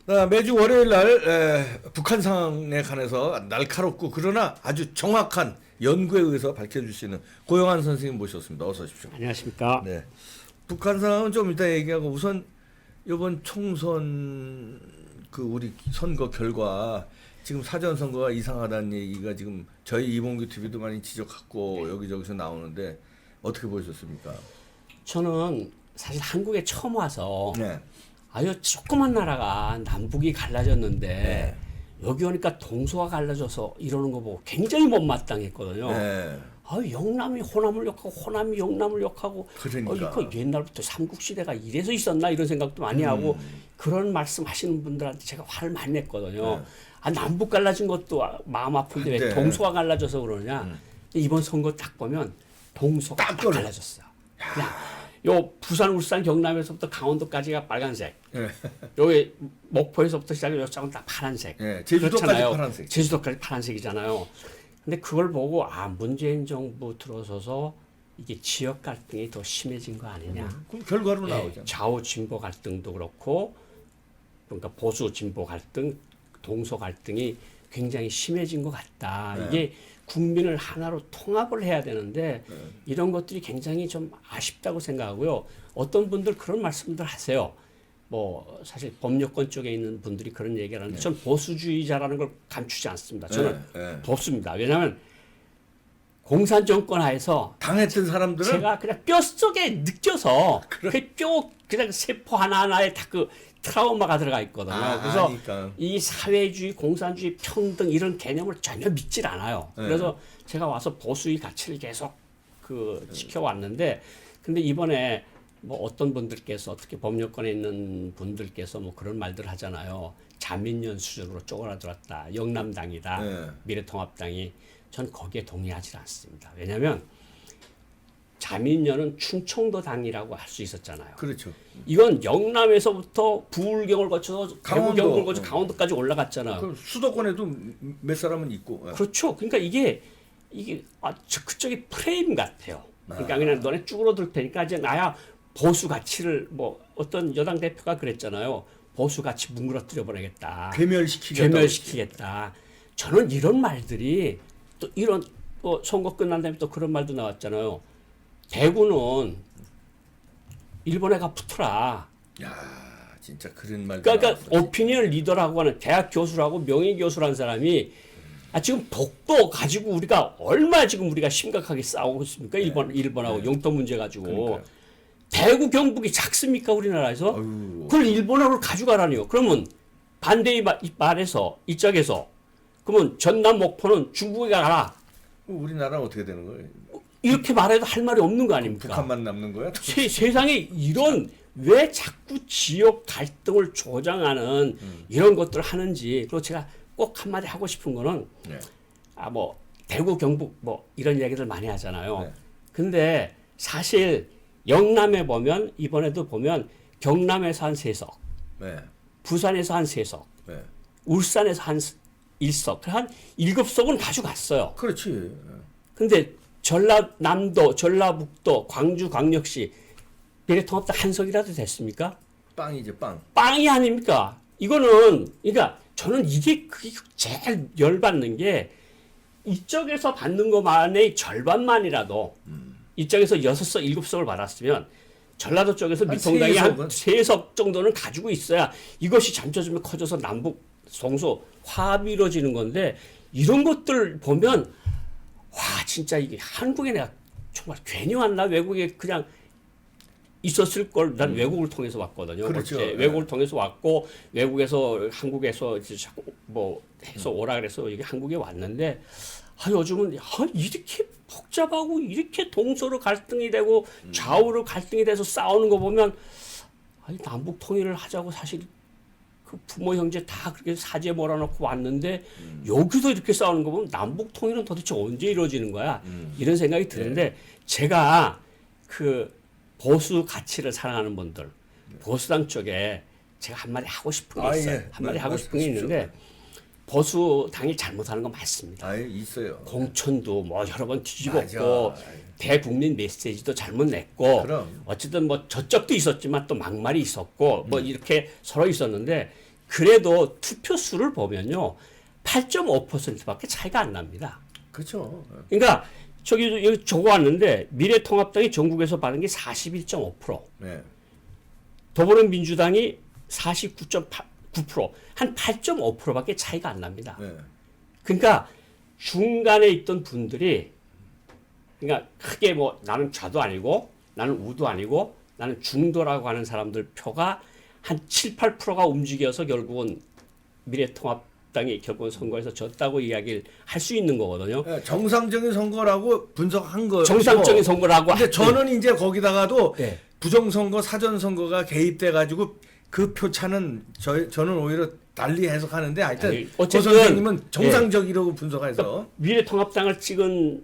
매주 월요일 날 북한 상황에 관해서 날카롭고 그러나 아주 정확한 연구에 의해서 밝혀주시는 고영한 선생님 모셨습니다. 어서 오십시오. 안녕하십니까. 네, 북한 상황은 좀 이따 얘기하고 우선 이번 총선 그 우리 선거 결과 지금 사전 선거가 이상하다는 얘기가 지금 저희 이봉규 TV도 많이 지적하고 여기저기서 나오는데 어떻게 보셨습니까? 저는 사실 한국에 처음 와서 네. 아유 조그만 나라가 남북이 갈라졌는데 네. 여기 오니까 동서가 갈라져서 이러는 거 보고 굉장히 못마땅했거든요. 네. 아 영남이 호남을 욕하고 호남이 영남을 욕하고 그러니까. 이거 옛날부터 삼국시대가 이래서 있었나 이런 생각도 많이 하고 그런 말씀하시는 분들한테 제가 화를 많이 냈거든요. 네. 아 남북 갈라진 것도 마음 아픈데 왜 네. 동서가 갈라져서 그러냐. 근데 이번 선거 딱 보면 동서가 딱 그래. 갈라졌어요. 그냥 요 부산, 울산, 경남에서부터 강원도까지가 빨간색. 네. 여기 목포에서부터 시작해 요쪽은 다 파란색. 네. 제주도까지 그렇잖아요. 파란색. 제주도까지 파란색이잖아요. 근데 그걸 보고 문재인 정부 들어서서 이게 지역 갈등이 더 심해진 거 아니냐. 그럼 결과로 예, 나오죠. 좌우 진보 갈등도 그렇고 그러니까 보수 진보 갈등, 동서 갈등이 굉장히 심해진 것 같다. 네. 이게 국민을 하나로 통합을 해야 되는데 이런 것들이 굉장히 좀 아쉽다고 생각하고요. 어떤 분들 그런 말씀들 하세요. 뭐 사실 법률권 쪽에 있는 분들이 그런 얘기를 하는데 전 보수주의자라는 걸 감추지 않습니다. 저는 덥습니다. 왜냐하면 공산 정권 하에서 당했던 사람들은 제가 그냥 뼛속에 느껴서 그 뼈 그냥 세포 하나하나에 다 그 트라우마가 들어가 있거든요. 그래서 아니까. 이 사회주의, 공산주의, 평등 이런 개념을 전혀 믿질 않아요. 네. 그래서 제가 와서 보수의 가치를 계속 지켜왔는데 근데 이번에 뭐 어떤 분들께서 어떻게 법률권에 있는 분들께서 뭐 그런 말들 하잖아요. 자민련 수준으로 쪼그라들었다. 영남당이다. 네. 미래통합당이 전 거기에 동의하지 않습니다. 왜냐하면 자민련은 충청도 당이라고 할 수 있었잖아요. 그렇죠. 이건 영남에서부터 부울경을 거쳐서 강원도. 대구경을 거쳐 강원도까지 올라갔잖아요. 그 수도권에도 몇 사람은 있고. 그렇죠. 그러니까 이게 그쪽이 프레임 같아요. 그러니까 그냥 너네 쭈그러들 테니까 이제 나야 보수 가치를 뭐 어떤 여당 대표가 그랬잖아요. 보수 가치 뭉그러뜨려 버리겠다. 괴멸시키겠다. 저는 이런 말들이 또 이런 선거 끝난 다음에 또 그런 말도 나왔잖아요. 대구는 일본에 가 붙어라. 야, 진짜 그런 말도 그러니까 나왔어. 오피니언 리더라고 하는 대학 교수라고 명예 교수라는 사람이 지금 독도 가지고 우리가 얼마 지금 우리가 심각하게 싸우고 있습니까? 일본하고 영토 문제 가지고. 그러니까요. 대구 경북이 작습니까 우리나라에서? 아유. 그걸 일본하고 가져가라니요. 그러면 반대의 말에서 이쪽에서 그러면 전남 목포는 중국에 가라. 우리나라는 어떻게 되는 거예요? 이렇게 말해도 할 말이 없는 거 아닙니까? 북한만 남는 거야? 세상에 이런 왜 자꾸 지역 갈등을 조장하는 이런 것들을 하는지 그리고 제가 꼭 한마디 하고 싶은 거는 네. 뭐 대구 경북 뭐 이런 얘기들 많이 하잖아요. 네. 근데 사실 영남에 보면 이번에도 보면 경남에서 한 3석, 네. 부산에서 한 3석, 네. 울산에서 한 1석, 한 7석은 가져갔어요. 그렇지. 근데 전라남도, 전라북도, 광주, 광역시 미래통합당 한 석이라도 됐습니까? 빵이죠, 빵. 빵이 아닙니까? 이거는 그러니까 저는 이게 그게 제일 열받는 게 이쪽에서 받는 것만의 절반만이라도 이쪽에서 6석, 7석을 받았으면 전라도 쪽에서 한 미통당이 한 3석 은? 3석 정도는 가지고 있어야 이것이 점점 커져서 남북 성소 화합이 이루어지는 건데 이런 것들 보면 와 진짜 이게 한국에 내가 정말 괜히 왔나 외국에 그냥 있었을 걸 난 외국을 통해서 왔거든요. 그렇죠. 어째 외국을 통해서 왔고 외국에서 한국에서 이제 자꾸 뭐 해서 오라 그래서 여기 한국에 왔는데 요즘은 이렇게 복잡하고 이렇게 동서로 갈등이 되고 좌우로 갈등이 돼서 싸우는 거 보면 남북 통일을 하자고 사실 그 부모 형제 다 그렇게 사지에 몰아넣고 왔는데 여기서 이렇게 싸우는 거 보면 남북 통일은 도대체 언제 이루어지는 거야? 이런 생각이 드는데 제가 그 보수 가치를 사랑하는 분들 보수당 쪽에 제가 한마디 하고 싶은 게 있어요. 예. 한마디 하고 싶은 게 있는데 보수당이 잘못하는 건 맞습니다. 있어요. 공천도 뭐 여러 번 뒤집었고 맞아. 대국민 메시지도 잘못 냈고 그럼. 어쨌든 뭐 저쪽도 있었지만 또 막말이 있었고 뭐 이렇게 서로 있었는데 그래도 투표 수를 보면요. 8.5%밖에 차이가 안 납니다. 그렇죠. 그러니까 여기 적어왔는데 미래통합당이 전국에서 받은 게 41.5%, 네. 더불어민주당이 49.9%, 한 8.5%밖에 차이가 안 납니다. 네. 그러니까 중간에 있던 분들이 그러니까 크게 뭐 나는 좌도 아니고 나는 우도 아니고 나는 중도라고 하는 사람들 표가 한 7, 8%가 움직여서 결국은 미래통합당이 결국은 선거에서 졌다고 이야기를 할 수 있는 거거든요. 네, 정상적인 선거라고 분석한 거죠. 정상적인 선거라고. 근데 저는 이제 거기다가도 네. 부정선거, 사전선거가 개입돼 가지고 그 표차는 저는 오히려 달리 해석하는데 하여튼 아니, 고 어쨌든 선생님은 정상적이라고 분석해서 그러니까 미래통합당을 찍은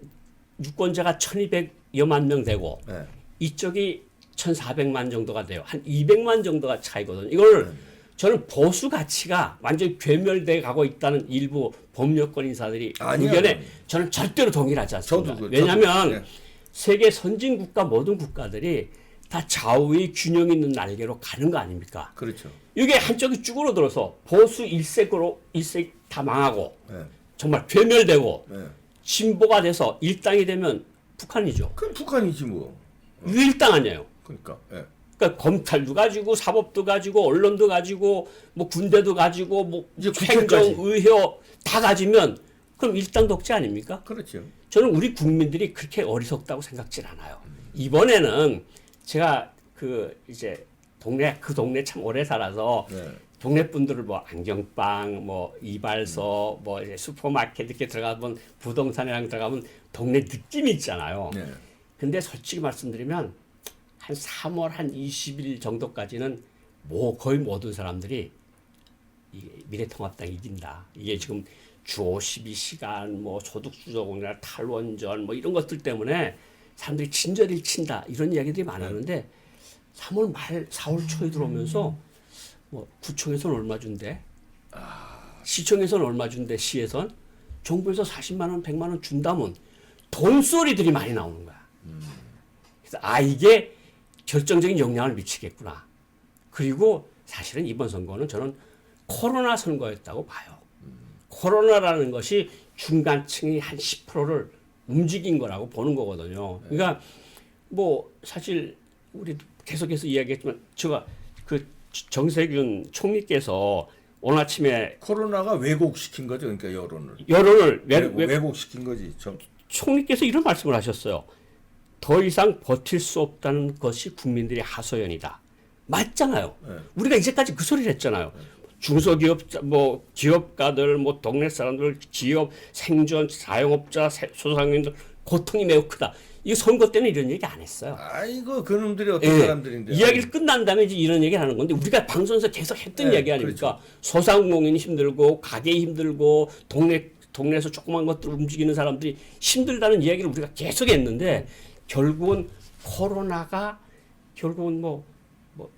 유권자가 1,200여만 명 되고 네. 이쪽이 1,400만 정도가 돼요. 한 200만 정도가 차이거든요. 이걸 저는 보수 가치가 완전히 괴멸돼 가고 있다는 일부 법률권 인사들이 아니요. 의견에 저는 절대로 동의하지 않습니다. 저도 왜냐하면 네. 세계 세계 선진 국가 모든 국가들이 다 좌우의 균형 있는 날개로 가는 거 아닙니까? 그렇죠. 이게 한쪽이 쭈그러들어서 보수 일색 다 망하고 네. 정말 괴멸되고 네. 진보가 돼서 일당이 되면 북한이죠. 그럼 북한이지 뭐. 유일당 아니에요. 그러니까. 네. 그러니까 검찰도 가지고 사법도 가지고 언론도 가지고 뭐 군대도 가지고 뭐 이제 행정 국회까지. 의회 다 가지면 그럼 일당 독재 아닙니까? 그렇죠. 저는 우리 국민들이 그렇게 어리석다고 생각질 않아요. 이번에는 제가 그 이제 그 동네 참 오래 살아서 네. 동네 분들을 뭐 안경빵, 뭐 이발소, 뭐 이제 슈퍼마켓 이렇게 들어가면 부동산이랑 들어가면 동네 느낌이 있잖아요. 네. 근데 솔직히 말씀드리면 한 3월 한 20일 정도까지는 뭐 거의 모든 사람들이 이 미래통합당 이긴다. 이게 지금 주 52시간, 뭐 소득주도공약, 탈원전, 뭐 이런 것들 때문에 사람들이 친절을 친다 이런 이야기들이 많았는데 3월 말, 4월 초에 들어오면서 뭐 구청에서는 얼마 준대, 시청에서는 얼마 준대, 시에선 정부에서 40만 원, 100만 원 준다면 돈소리들이 많이 나오는 거야. 그래서 이게 결정적인 영향을 미치겠구나. 그리고 사실은 이번 선거는 저는 코로나 선거였다고 봐요. 코로나라는 것이 중간층이 한 10%를 움직인 거라고 보는 거거든요. 그러니까 뭐 사실 우리 계속해서 이야기했지만 제가 그 정세균 총리께서 오늘 아침에 코로나가 왜곡시킨 거죠. 그러니까 여론을. 왜곡시킨 거지. 총리께서 이런 말씀을 하셨어요. 더 이상 버틸 수 없다는 것이 국민들의 하소연이다. 맞잖아요. 네. 우리가 이제까지 그 소리를 했잖아요. 중소기업자, 뭐 기업가들, 뭐 동네 사람들, 기업, 생존, 자영업자, 소상공인들 고통이 매우 크다. 이 선거 때는 이런 얘기 안 했어요. 아이고 그놈들이 어떤 사람들인데. 이야기를 끝난 다음에 이제 이런 얘기를 하는 건데 우리가 방송에서 계속 했던 얘기 아닙니까? 그렇죠. 소상공인이 힘들고 가게 힘들고 동네에서 조그만 것들 움직이는 사람들이 힘들다는 이야기를 우리가 계속 했는데 결국은 코로나가 결국은 뭐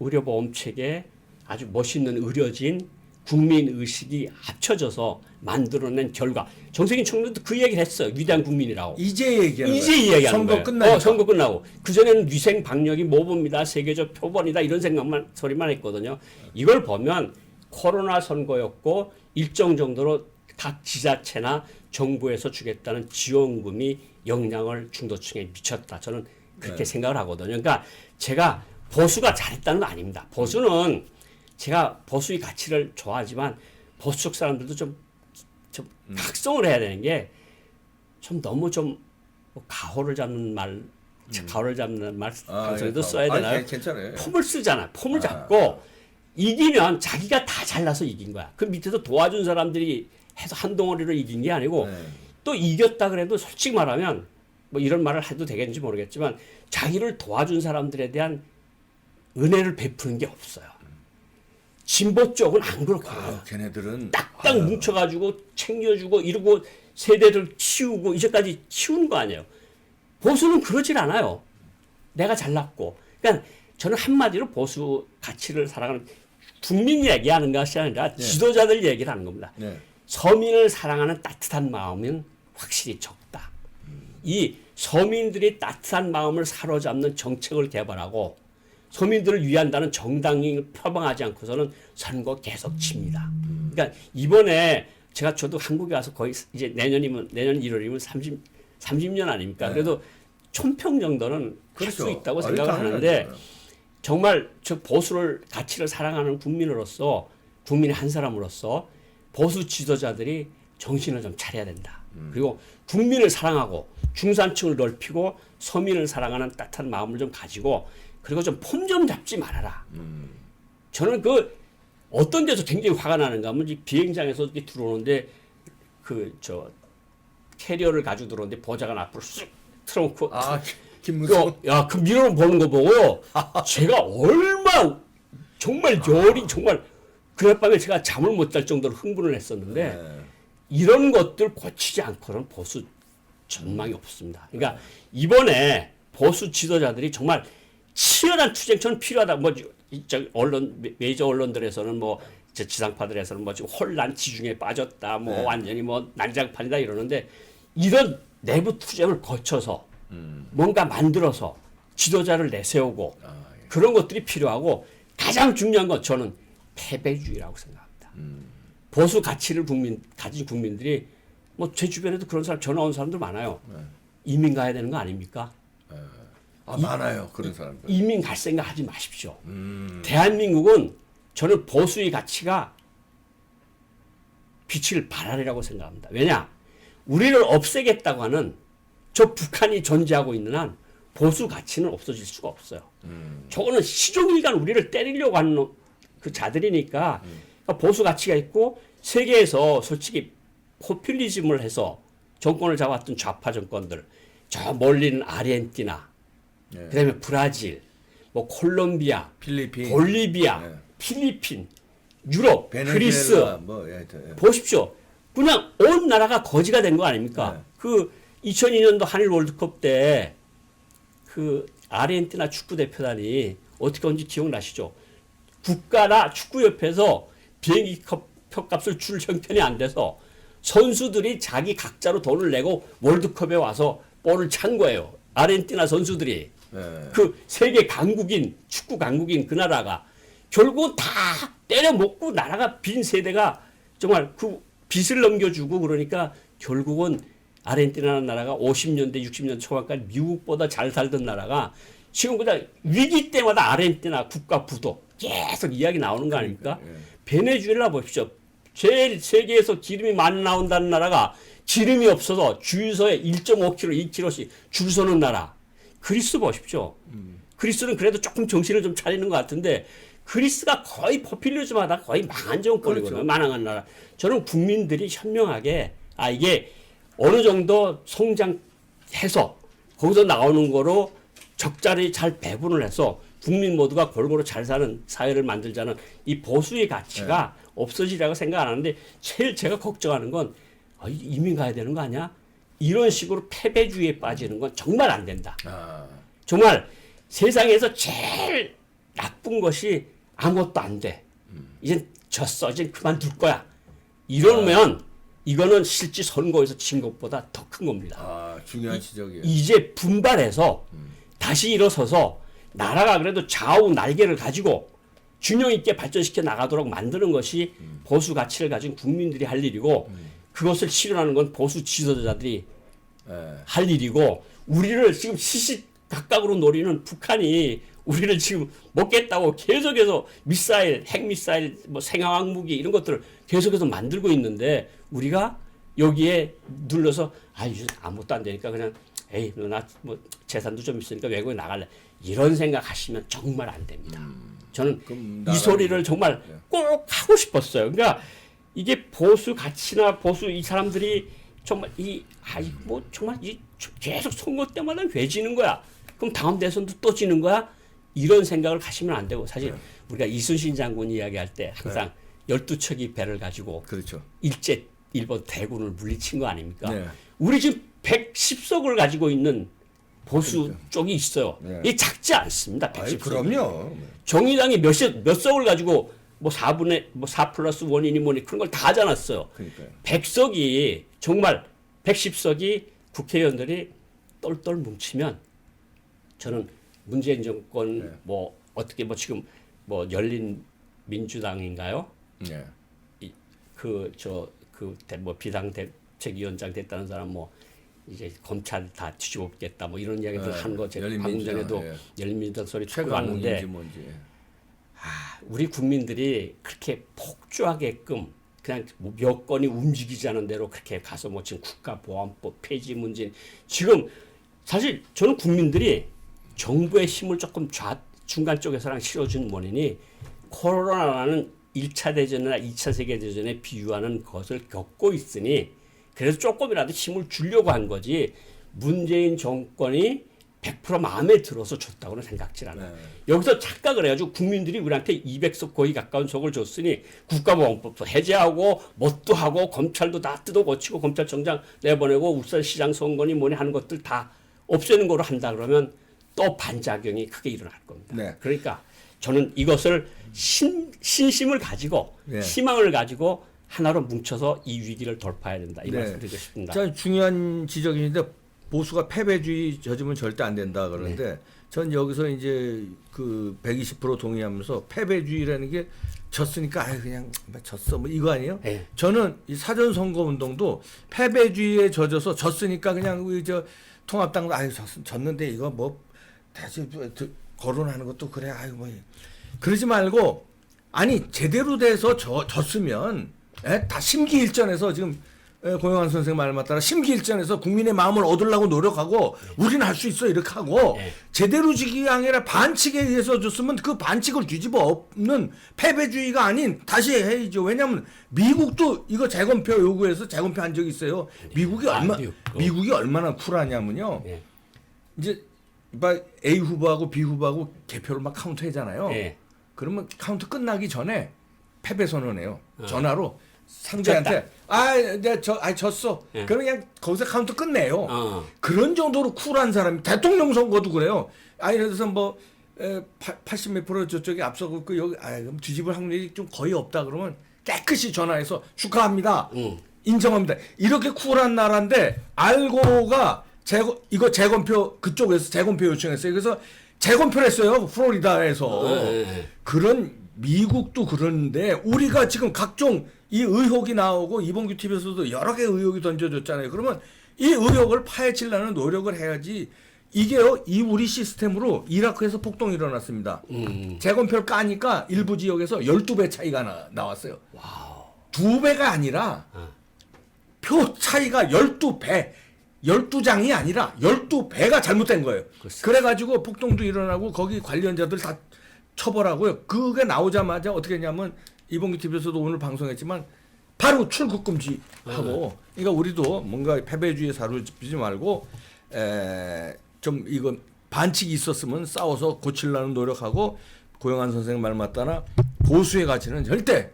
의료보험 체계 아주 멋있는 의료진 국민 의식이 합쳐져서 만들어낸 결과. 정세균 총리도 그 얘기를 했어요. 위대한 국민이라고. 이제 얘기하는 이제 이야기하는 선거 거예요. 끝나고. 선거 끝나고. 그전에는 위생 방역이 모범이다. 세계적 표본이다. 이런 생각만 소리만 했거든요. 이걸 보면 코로나 선거였고 일정 정도로 각 지자체나 정부에서 주겠다는 지원금이 영향을 중도층에 미쳤다. 저는 그렇게 생각을 하거든요. 그러니까 제가 보수가 잘했다는 거 아닙니다. 보수는 제가 보수의 가치를 좋아하지만 보수적 사람들도 좀 각성을 해야 되는 게 좀 너무 좀 가호를 잡는 말, 방송에도 써야 되나요? 괜찮아요. 폼을 쓰잖아. 폼을 잡고 이기면 자기가 다 잘나서 이긴 거야. 그 밑에서 도와준 사람들이 해서 한 덩어리로 이긴 게 아니고 또 이겼다 그래도 솔직히 말하면 뭐 이런 말을 해도 되겠는지 모르겠지만 자기를 도와준 사람들에 대한 은혜를 베푸는 게 없어요. 진보 쪽은 안 그렇거든요. 걔네들은 딱딱 뭉쳐가지고 챙겨주고 이러고 세대들 키우고 이제까지 키운 거 아니에요. 보수는 그러질 않아요. 내가 잘났고. 그러니까 저는 한마디로 보수 가치를 사랑하는 국민 얘기하는 것이 아니라 지도자들 얘기를 하는 겁니다. 네. 서민을 사랑하는 따뜻한 마음은 확실히 적다. 이 서민들이 따뜻한 마음을 사로잡는 정책을 개발하고 서민들을 위한다는 정당을 표방하지 않고서는 선거 계속 칩니다. 그러니까 이번에 저도 한국에 와서 거의 이제 내년 1월이면 30년 아닙니까? 네. 그래도 1000평 정도는 할 수 그렇죠. 있다고 생각을 하는데 정말 저 보수를 가치를 사랑하는 국민으로서 국민의 한 사람으로서 보수 지도자들이 정신을 좀 차려야 된다. 그리고 국민을 사랑하고 중산층을 넓히고 서민을 사랑하는 따뜻한 마음을 좀 가지고 그리고 좀 폼 좀 잡지 말아라. 저는 그 어떤 데서 굉장히 화가 나는가 하면 이 비행장에서 이렇게 들어오는데 캐리어를 가지고 들어오는데 보좌관 앞으로 쑥 틀어놓고 김무성. 그 미러 보는 거 보고요. 제가 얼마 정말 열이 정말 그날 밤에 제가 잠을 못 잘 정도로 흥분을 했었는데 이런 것들 고치지 않고는 보수 전망이 없습니다. 그러니까 이번에 보수 지도자들이 정말 치열한 투쟁처는 필요하다. 메이저 언론들에서는 지상파들에서는 지금 혼란 지중에 빠졌다. 완전히 난장판이다 이러는데 이런 내부 투쟁을 거쳐서 뭔가 만들어서 지도자를 내세우고 그런 것들이 필요하고 가장 중요한 건 저는 패배주의라고 생각합니다. 보수 가치를 가진 국민들이 제 주변에도 그런 사람 전화 온 사람들 많아요. 이민 가야 되는 거 아닙니까? 많아요 그런 사람들. 이민 갈 생각 하지 마십시오. 대한민국은 저는 보수의 가치가 빛을 발하리라고 생각합니다. 왜냐? 우리를 없애겠다고 하는 저 북한이 존재하고 있는 한 보수 가치는 없어질 수가 없어요. 저거는 시종일관 우리를 때리려고 하는 그 자들이니까 그러니까 보수 가치가 있고 세계에서 솔직히 포퓰리즘을 해서 정권을 잡았던 좌파 정권들 저 멀리는 아르헨티나 그다음에 브라질 콜롬비아 필리핀, 볼리비아 필리핀 유럽 그리스 보십시오. 그냥 온 나라가 거지가 된 거 아닙니까? 그 2002년도 한일 월드컵 때 그 아르헨티나 축구 대표단이 어떻게 온지 기억나시죠? 국가나 축구협회에서 비행기 표값을 줄 형편이 안 돼서 선수들이 자기 각자로 돈을 내고 월드컵에 와서 볼을 찬 거예요. 아르헨티나 선수들이. 그 세계 강국인, 축구 강국인 그 나라가 결국은 다 때려 먹고 나라가 빈 세대가 정말 그 빚을 넘겨주고 그러니까 결국은 아르헨티나라는 나라가 50년대, 60년 초반까지 미국보다 잘 살던 나라가 지금 그냥 위기 때마다 아르헨티나 국가 부도 계속 이야기 나오는 거 아닙니까? 베네수엘라 보십시오. 제일 세계에서 기름이 많이 나온다는 나라가 기름이 없어서 주유소에 1.5kg, 2kg씩 줄 서는 나라. 그리스 보십시오. 그리스는 그래도 조금 정신을 좀 차리는 것 같은데 그리스가 거의 포퓰리즘하다 거의 망한 정권이거든요. 그렇죠. 망한 나라. 저는 국민들이 현명하게 이게 어느 정도 성장해서 거기서 나오는 거로 적자를 잘 배분을 해서 국민 모두가 골고루 잘 사는 사회를 만들자는 이 보수의 가치가 없어지라고 생각 안 하는데 제일 제가 걱정하는 건 이민 가야 되는 거 아니야? 이런 식으로 패배주의에 빠지는 건 정말 안 된다. 정말 세상에서 제일 나쁜 것이 아무것도 안 돼. 이젠 졌어. 이젠 그만둘 거야. 이러면 이거는 실제 선거에서 진 것보다 더 큰 겁니다. 중요한 지적이에요. 이제 분발해서 다시 일어서서 나라가 그래도 좌우 날개를 가지고 균형 있게 발전시켜 나가도록 만드는 것이 보수 가치를 가진 국민들이 할 일이고 그것을 실현하는 건 보수 지도자들이 할 일이고 우리를 지금 시시각각으로 노리는 북한이 우리를 지금 먹겠다고 계속해서 미사일, 핵미사일, 생화학 무기 이런 것들을 계속해서 만들고 있는데 우리가 여기에 눌러서 아무것도 안 되니까 그냥 나 재산도 좀 있으니까 외국에 나갈래 이런 생각하시면 정말 안 됩니다. 저는 이 소리를 정말 꼭 하고 싶었어요. 그러니까 이게 보수 가치나 보수 이 사람들이 정말 정말 계속 선거 때마다 왜 지는 거야? 그럼 다음 대선도 또 지는 거야? 이런 생각을 하시면 안 되고 사실 우리가 이순신 장군 이야기할 때 항상 12척의 배를 가지고 그렇죠. 일제 일본 대군을 물리친 거 아닙니까? 우리 지금 110석을 가지고 있는 보수 쪽이 있어요. 이게 작지 않습니다. 110석. 그럼요. 정의당이 몇 석을 가지고 4 플러스 1이니 뭐니 그런 걸 다 하지 않았어요. 그러니까요. 100석이 정말 110석이 국회의원들이 똘똘 뭉치면 저는 문재인 정권 어떻게 뭐 지금 뭐 열린 민주당인가요? 네. 뭐 비상대책위원장 됐다는 사람 뭐 이제 검찰 다 뒤집어쓰겠다 뭐 이런 이야기들 하는 거 제가 방금 전에도 열린민주당 소리 듣고 왔는데 우리 국민들이 그렇게 폭주하게끔 그냥 몇 건이 움직이지 않은 대로 그렇게 가서 뭐 지금 국가보안법 폐지 문제 지금 사실 저는 국민들이 정부의 힘을 조금 중간 쪽에서랑 실어준 원인이 코로나라는 1차 대전이나 2차 세계대전에 비유하는 것을 겪고 있으니 그래서 조금이라도 힘을 주려고 한 거지 문재인 정권이 100% 마음에 들어서 줬다고는 생각지 않아요. 네. 여기서 착각을 해가지고 국민들이 우리한테 200석 거의 가까운 석을 줬으니 국가보안법도 해제하고 뭣도 하고 검찰도 다 뜯어고치고 검찰청장 내보내고 울산시장 선거니 뭐니 하는 것들 다 없애는 거로 한다 그러면 또 반작용이 크게 일어날 겁니다. 네. 그러니까 저는 이것을 신심을 가지고 네. 희망을 가지고 하나로 뭉쳐서 이 위기를 돌파해야 된다. 이 말씀 드리고 싶습니다. 자, 중요한 지적인데 보수가 패배주의 젖으면 절대 안 된다 그러는데 전 여기서 이제 그 120% 동의하면서 패배주의라는 게 졌으니까 아유 그냥 졌어 뭐 이거 아니에요? 네. 저는 이 사전 선거 운동도 패배주의에 젖어서 졌으니까 그냥 우리 저 통합당도 아유 졌는데 이거 뭐 다시 거론하는 것도 그래 아유 뭐 그러지 말고 아니 제대로 돼서 졌으면 다 심기일전에서 지금 고영환 선생 말 맞따라 심기일전에서 국민의 마음을 얻으려고 노력하고 우리는 할 수 있어 이렇게 하고 제대로 지기 아니라 반칙에 의해서 줬으면 그 반칙을 뒤집어 엎는 패배주의가 아닌 다시 해야죠. 왜냐하면 미국도 이거 재검표 요구해서 재검표 한 적이 있어요. 미국이 얼마나 쿨하냐면요. 이제 A 후보하고 B 후보하고 개표를 막 카운트하잖아요. 그러면 카운트 끝나기 전에 패배 선언해요. 전화로 상대한테 내가 졌어. 그러면 그냥 거기서 카운트 끝내요. 그런 정도로 쿨한 사람이 대통령 선거도 그래요. 예를 들어서 뭐 80 몇 프로 저쪽에 앞서고 그 여기 그럼 뒤집을 확률이 좀 거의 없다 그러면 깨끗이 전화해서 축하합니다. 인정합니다. 이렇게 쿨한 나라인데 알고가 이거 재검표 그쪽에서 재검표 요청했어요. 그래서 재검표를 했어요. 플로리다에서. 그런 미국도 그러는데 우리가 지금 각종 이 의혹이 나오고 이봉규 TV에서도 여러 개의 의혹이 던져졌잖아요. 그러면 이 의혹을 파헤치려는 노력을 해야지 이게요. 이 우리 시스템으로 이라크에서 폭동이 일어났습니다. 재검표를 까니까 일부 지역에서 12배 차이가 나왔어요. 와우. 2배가 아니라 표 차이가 12배. 12장이 아니라 12배가 잘못된 거예요. 그래가지고 폭동도 일어나고 거기 관련자들 다 처벌하고요. 그게 나오자마자 어떻게 했냐면 이봉규 TV에서도 오늘 방송했지만 바로 출국 금지하고 그러니까 우리도 뭔가 패배주의에 사로잡히지 말고 좀 이거 반칙이 있었으면 싸워서 고치려는 노력하고 고영환 선생 말 맞다나 보수의 가치는 절대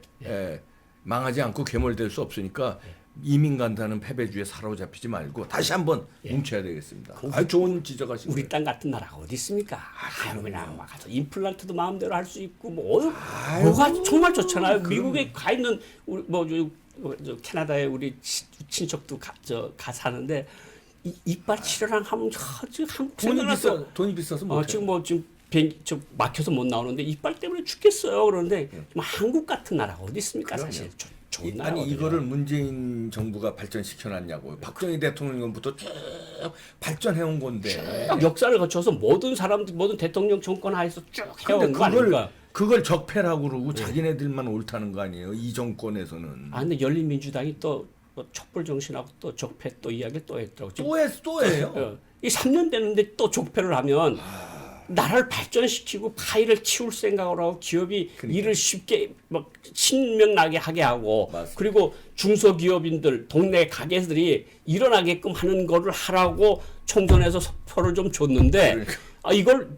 망하지 않고 괴물될 수 없으니까 이민 간다는 패배주의에 사로잡히지 말고 다시 한번 뭉쳐야 되겠습니다. 좋은 지적하신 우리 땅 같은 나라가 어디 있습니까? 그냥 막 가서 임플란트도 마음대로 할 수 있고 뭐가 정말 좋잖아요. 미국에 가 있는 우리 저 캐나다에 우리 친척도 가 사는데 이빨 치료랑 하면 한국 생각나서 돈이 비싸서 못 지금 비행기 막혀서 못 나오는데 이빨 때문에 죽겠어요. 그런데 한국 같은 나라가 어디 있습니까? 그럼요. 사실. 아니 이거를 문재인 정부가 발전시켜놨냐고. 박정희 대통령부터 쭉 발전해온 건데. 역사를 거쳐서 모든 사람들 모든 대통령 정권 하에서 쭉 해온 거 아닙니까? 그걸 적폐라고 그러고 자기네들만 옳다는 거 아니에요. 이 정권에서는. 근데 열린민주당이 또 촛불 정신하고 또 적폐 또 이야기를 또 했더라고요. 또 해요. 이 3년 됐는데 또 적폐를 하면 나라를 발전시키고 파일을 치울 생각을 하고 기업이 일을 쉽게 막 신명나게 하게 하고 맞습니다. 그리고 중소기업인들 동네 가게들이 일어나게끔 하는 거를 하라고 총선에서 표를 좀 줬는데 이걸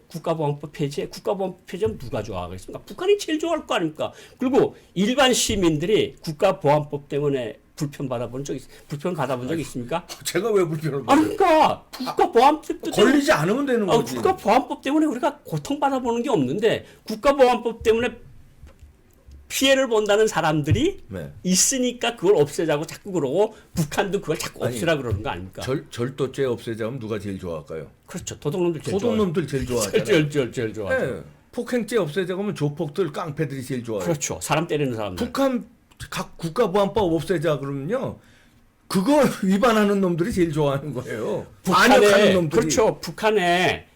국가보안법 폐지하면 누가 좋아하겠습니까? 북한이 제일 좋아할 거 아닙니까? 그리고 일반 시민들이 국가보안법 때문에 불편 받아본 적 있습니까? 제가 왜 불편을 받아요? 그러니까 국가보안법 때문에 걸리지 않으면 되는 거지. 국가보안법 때문에 우리가 고통받아보는 게 없는데 국가보안법 때문에 피해를 본다는 사람들이 네. 있으니까 그걸 없애자고 자꾸 그러고 북한도 그걸 자꾸 아니, 없애라 그러는 거 아닙니까? 절도죄 없애자면 누가 제일 좋아할까요? 그렇죠. 도둑놈들 제일 도둑놈들 제일 좋아하잖아요. 제일 좋아하죠. 네. 폭행죄 없애자고 하면 조폭들, 깡패들이 제일 좋아해요. 그렇죠. 사람 때리는 사람들. 북한 각 국가보안법 없애자 그러면요. 그거 위반하는 놈들이 제일 좋아하는 거예요. 반역하는 놈들이. 그렇죠. 북한의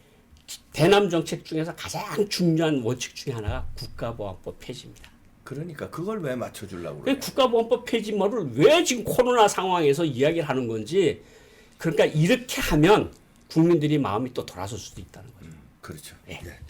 대남 정책 중에서 가장 중요한 원칙 중에 하나가 국가보안법 폐지입니다. 그러니까 그걸 왜 맞춰주려고 그 그래요? 국가보안법 폐지말을 왜 지금 코로나 상황에서 이야기를 하는 건지 그러니까 이렇게 하면 국민들이 마음이 또 돌아설 수도 있다는 거죠. 그렇죠. 네. 네.